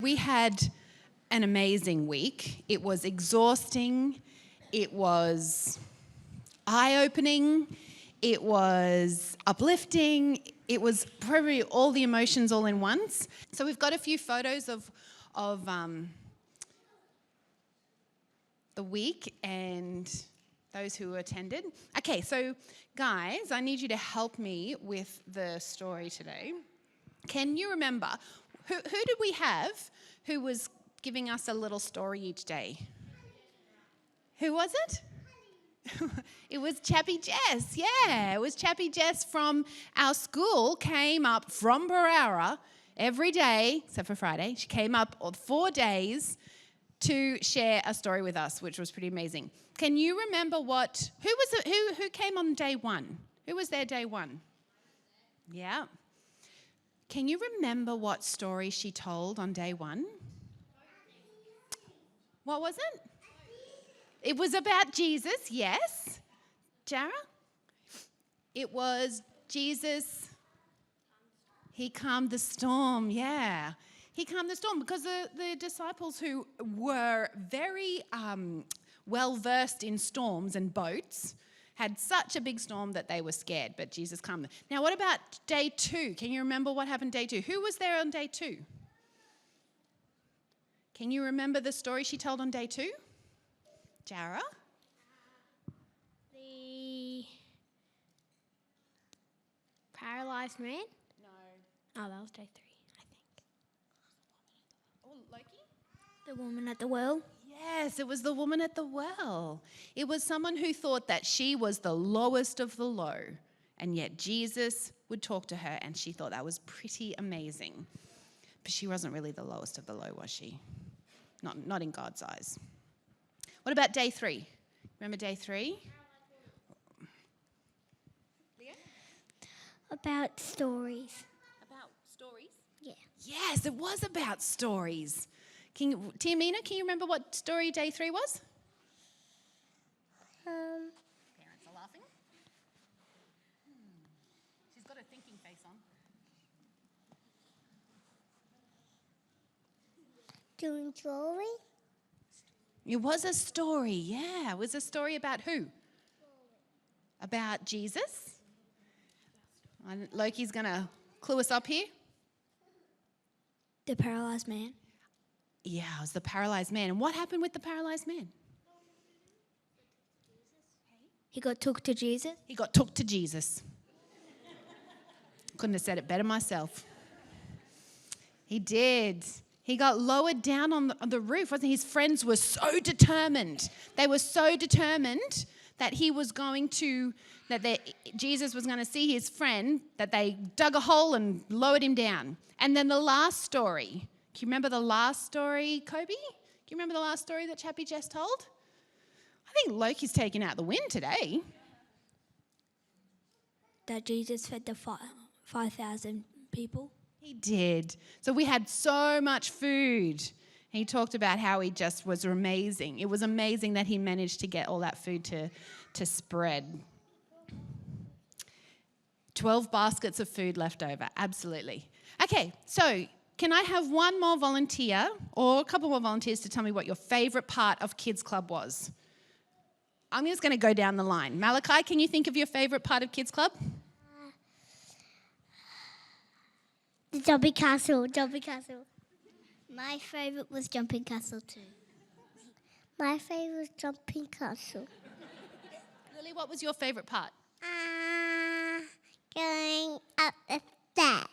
We had an amazing week. It was exhausting. It was eye-opening. It was uplifting. It was probably all the emotions all in once. So we've got a few photos of the week and those who attended. Okay, so guys, I need you to help me with the story today. Can you remember, who did we have who was giving us a little story each day? Who was it? It was Chappie Jess, yeah. It was Chappie Jess from our school, came up from Barara every day, except for Friday. She came up 4 days to share a story with us, which was pretty amazing. Can you remember who came on day one? Who was there day one? Yeah. Can you remember what story she told on day one? What was it? It was about Jesus, yes. Jara? It was Jesus. He calmed the storm, yeah. He calmed the storm because the disciples who were very well-versed in storms and boats had such a big storm that they were scared, but Jesus calmed them. Now, what about day 2? Can you remember what happened day 2? Who was there on day 2? Can you remember the story she told on day 2? Jara? The paralyzed man? No. Oh, that was day 3, I think. Oh, Loki? The woman at the well? Yes, it was the woman at the well. It was someone who thought that she was the lowest of the low, and yet Jesus would talk to her, and she thought that was pretty amazing. But she wasn't really the lowest of the low, was she? Not in God's eyes. What about day 3? Remember day 3? Leah? About stories. About stories? Yeah. Yes, it was about stories. Tiamina, can you remember what story day 3 was? Parents are laughing. She's got a thinking face on. Doing jewelry? It was a story, yeah. It was a story about who? About Jesus. Loki's going to clue us up here. The paralyzed man. Yeah, it was the paralyzed man. And what happened with the paralyzed man? He got took to Jesus. He got took to Jesus. Couldn't have said it better myself. He did. He got lowered down on the roof, wasn't he? His friends were so determined. They were so determined that Jesus was going to see his friend, that they dug a hole and lowered him down. And then the last story. Can you remember the last story, Kobe? Can you remember the last story that Chappie Jess told? I think Loki's taken out the win today. That Jesus fed the 5,000 people. He did. So we had so much food. He talked about how he just was amazing. It was amazing that he managed to get all that food to spread. 12 baskets of food left over, absolutely. Okay, so can I have one more volunteer or a couple more volunteers to tell me what your favourite part of Kids Club was? I'm just going to go down the line. Malachi, can you think of your favourite part of Kids Club? The jumping castle. My favourite was jumping castle too. My favourite was jumping castle. Lily, what was your favourite part? Going up the stairs.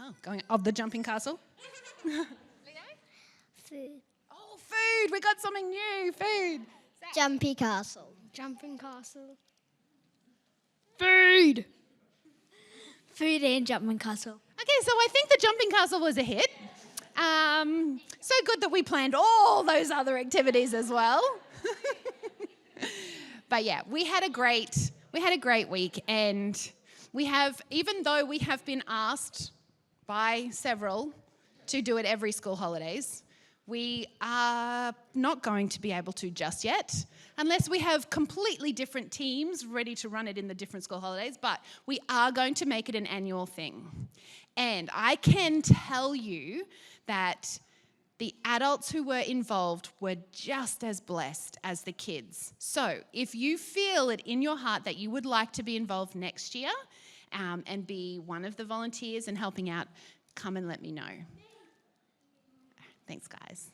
Oh, going up the jumping castle? Leo? Food. Oh, food. We got something new. Food. Jumping castle. Jumping castle. Food. Food and jumping castle. Okay, so I think the jumping castle was a hit. So good that we planned all those other activities as well. But yeah, we had a great week, and even though we have been asked by several to do it every school holidays, we are not going to be able to just yet, unless we have completely different teams ready to run it in the different school holidays, but we are going to make it an annual thing. And I can tell you that the adults who were involved were just as blessed as the kids. So if you feel it in your heart that you would like to be involved next year and be one of the volunteers and helping out, come and let me know. Thanks, guys.